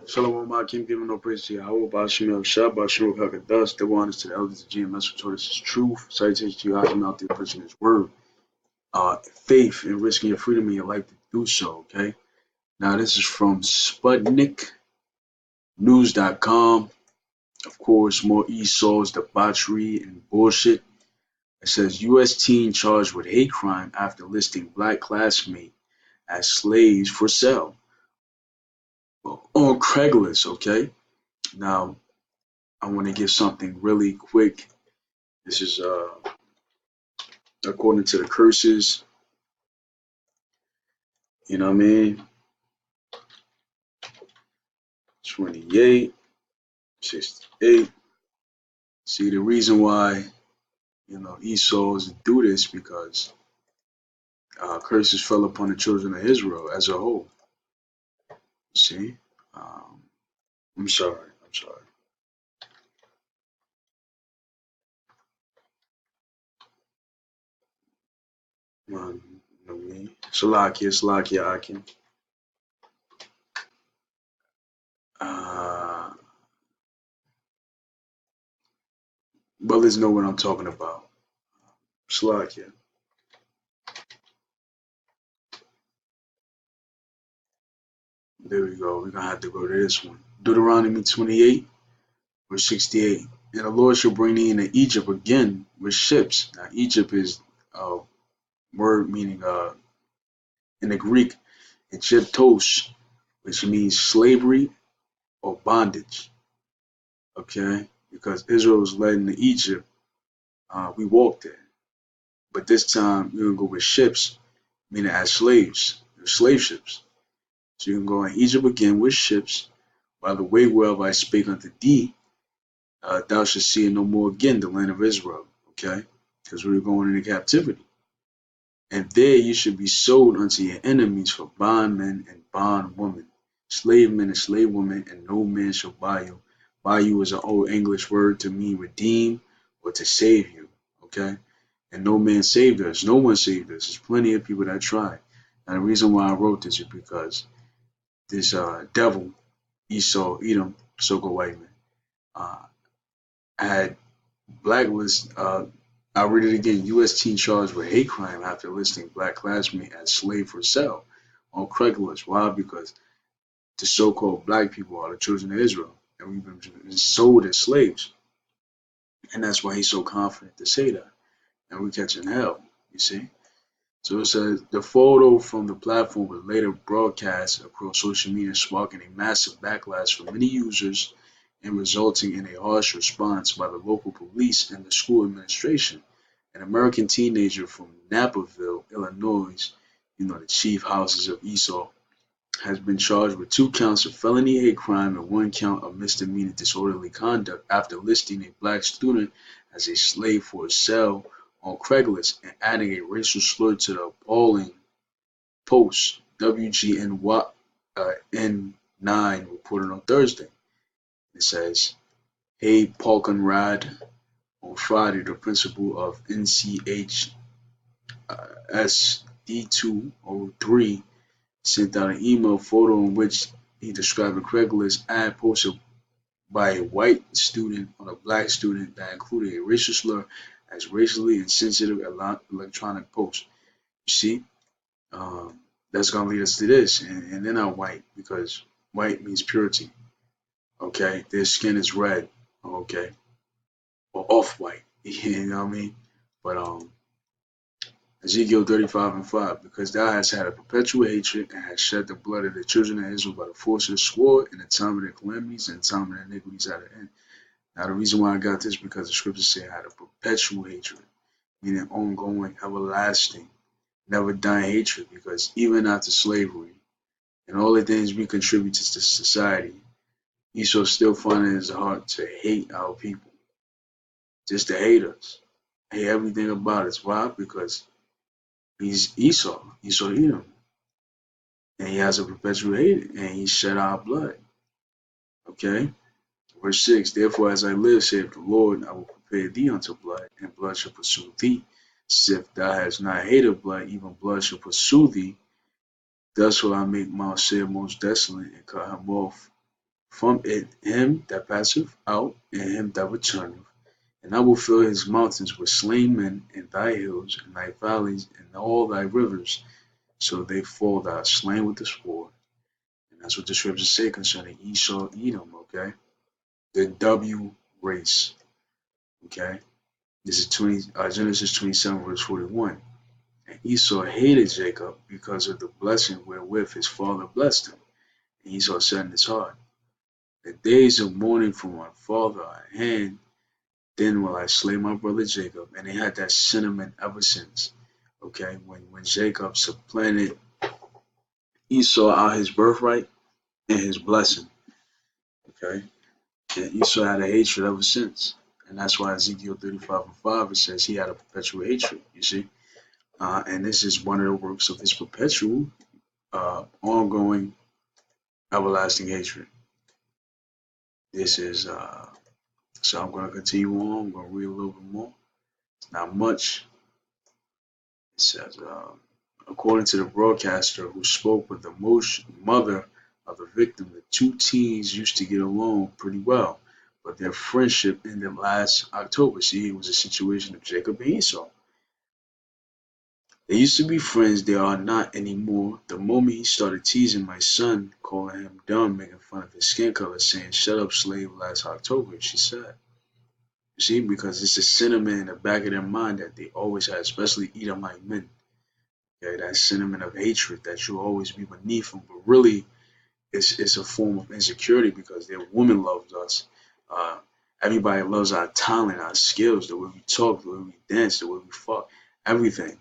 Shalom, Akim, giving no praise to Yahweh, Bashim, Shah, Bashim, Hakadas, the one is to the elders of GMS, who told us is truth, citation to Yahweh, out there preaching his word, faith, and risking your freedom and your life to do so, okay? Now, this is from SputnikNews.com. Of course, more Esau's debauchery and bullshit. It says, U.S. teen charged with hate crime after listing black classmate as slaves for sale on Craigslist, okay? Now, I want to give something really quick. This is according to the curses, you know what I mean? 28, 68. See, the reason why, Esau's do this because curses fell upon the children of Israel as a whole. See? Um, I'm sorry. I'm sorry. You know what I mean? Salakia, Akim. Uh, brothers know what I'm talking about. Salakia. There we go. We're going to have to go to this one. Deuteronomy 28. Verse 68. And the Lord shall bring thee into Egypt again with ships. Now, Egypt is a word meaning in the Greek, Egyptos, which means slavery or bondage. Okay? Because Israel was led into Egypt, we walked there. But this time, we're going to go with ships, meaning as slaves, slave ships. So you can go in Egypt again with ships, by the way whereof I spake unto thee, thou shalt see no more again the land of Israel. Okay? Because we were going into captivity. And there you should be sold unto your enemies for bondmen and bondwomen, slave men and slave women, and no man shall buy you. Buy you is an old English word to mean redeem or to save you. Okay? And no man saved us. No one saved us. There's plenty of people that tried. And the reason why I wrote this is because this devil, Esau, Edom, so-called white man, uh, had blacklist. I'll read it again. U.S. teen charged with hate crime after listing black classmate as slave for sale on Craigslist. Why? Because the so-called black people are the children of Israel, and we've been sold as slaves, and that's why he's so confident to say that. And we catching hell, you see. So it says the photo from the platform was later broadcast across social media, sparking a massive backlash from many users and resulting in a harsh response by the local police and the school administration. An American teenager from Naperville, Illinois, the chief houses of Esau, has been charged with 2 counts of felony hate crime and 1 count of misdemeanor disorderly conduct after listing a black student as a slave for sale on Craigslist and adding a racial slur to the appalling post. WGN9 reported on Thursday. It says, "Hey, Polkonrad, on Friday, the principal of NCHS D203 sent out an email photo in which he described a Craigslist ad posted by a white student on a black student that included a racial slur as racially insensitive electronic post." You see, that's gonna lead us to this, and they're not white because white means purity. Okay, their skin is red. Okay, or off white. You know what I mean? But Ezekiel 35:5, because thou hast had a perpetual hatred and hast shed the blood of the children of Israel by the force of the sword in the time of their calamities and the time of their iniquities at the end. Now the reason why I got this because the scriptures say I had a perpetual hatred, meaning ongoing, everlasting, never dying hatred, because even after slavery and all the things we contribute to society, Esau still finds it in his heart to hate our people, just to hate us, hate everything about us. Why? Because he's Esau Edom, and he has a perpetual hate, and he shed our blood. Okay? Verse 6, therefore as I live, saith the Lord, I will prepare thee unto blood, and blood shall pursue thee. If thou hast not hated blood, even blood shall pursue thee. Thus will I make Mount Seir most desolate, and cut him off from it him that passeth out, and him that returneth. And I will fill his mountains with slain men, and thy hills, and thy valleys, and all thy rivers, so they fall that are slain with the sword. And that's what the scriptures say concerning Esau, Edom, okay? The W race, okay? This is Genesis 27, verse 41. And Esau hated Jacob because of the blessing wherewith his father blessed him. And Esau said in his heart, the days of mourning for my father are at hand, then will I slay my brother Jacob. And they had that sentiment ever since. Okay, when Jacob supplanted Esau out his birthright and his blessing. Okay, and Esau had a hatred ever since. And that's why Ezekiel 35 and 5 it says he had a perpetual hatred, you see. And this is one of the works of his perpetual, ongoing, everlasting hatred. This is, so I'm going to continue on. I'm going to read a little bit more. It's not much. It says, according to the broadcaster who spoke with the mother of the victim, the two teens used to get along pretty well, but their friendship ended last October. See, it was a situation of Jacob and Esau. They used to be friends, they are not anymore. The moment he started teasing my son, calling him dumb, making fun of his skin color, saying, shut up, slave, last October, she said. You see, because it's a sentiment in the back of their mind that they always had, especially Edomite men. Okay, that sentiment of hatred that you'll always be beneath them, but really it's a form of insecurity because their woman loves us. Uh, Everybody loves our talent, our skills, the way we talk, the way we dance, the way we fuck, everything.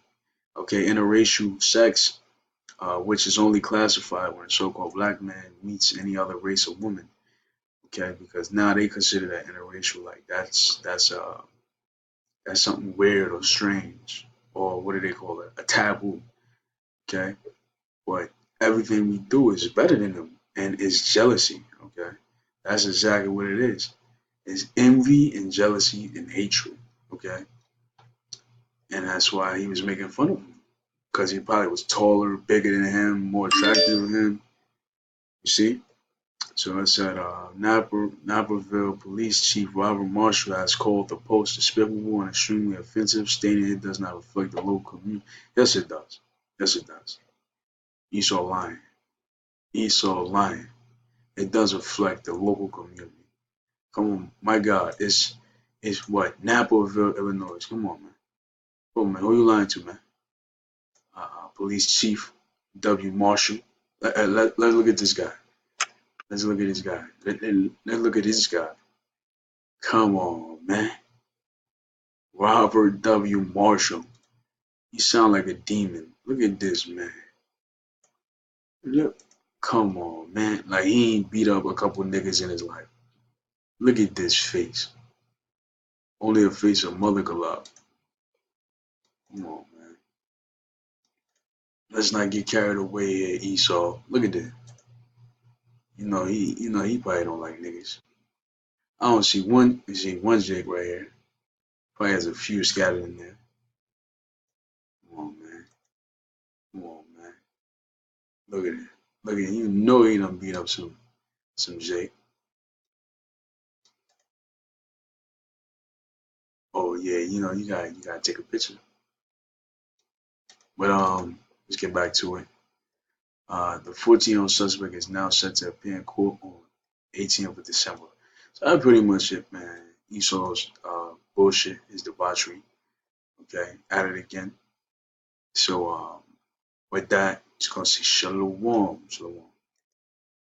Okay, interracial sex, which is only classified when a so-called black man meets any other race of woman. Okay, because now they consider that interracial like that's something weird or strange, or what do they call it? A taboo. Okay, but everything we do is better than them, and it's jealousy. Okay, that's exactly what it is. It's envy and jealousy and hatred. Okay, and that's why he was making fun of him because he probably was taller, bigger than him, more attractive than him. You see? So it said Naperville Police Chief Robert Marshall has called the post despicable and extremely offensive, stating it does not reflect the local community. Yes, it does. Yes, it does. Esau lying. Esau lying. It does reflect the local community. Come on, my God, it's what Naperville, Illinois. Come on, man. Come on, man. Who you lying to, man? Police Chief W. Marshall. Let's look at this guy. Let's look at this guy. Let's look at this guy. Come on, man. Robert W. Marshall. You sound like a demon. Look at this, man. Look. Come on, man. Like he ain't beat up a couple niggas in his life. Look at this face. Only a face of mother could love. Come on, man. Let's not get carried away here, Esau. Look at that. He probably don't like niggas. I don't see one. You see one Jake right here. Probably has a few scattered in there. Come on, man. Come on, man. Look at it. Look at it. You know he done beat up some Jake. Oh yeah, you gotta take a picture. But let's get back to it. The 14-year-old suspect is now set to appear in court on 18th of December. So that's pretty much it, man. Esau's bullshit, his debauchery. Okay, at it again. So with that, it's gonna say shalom, shalom.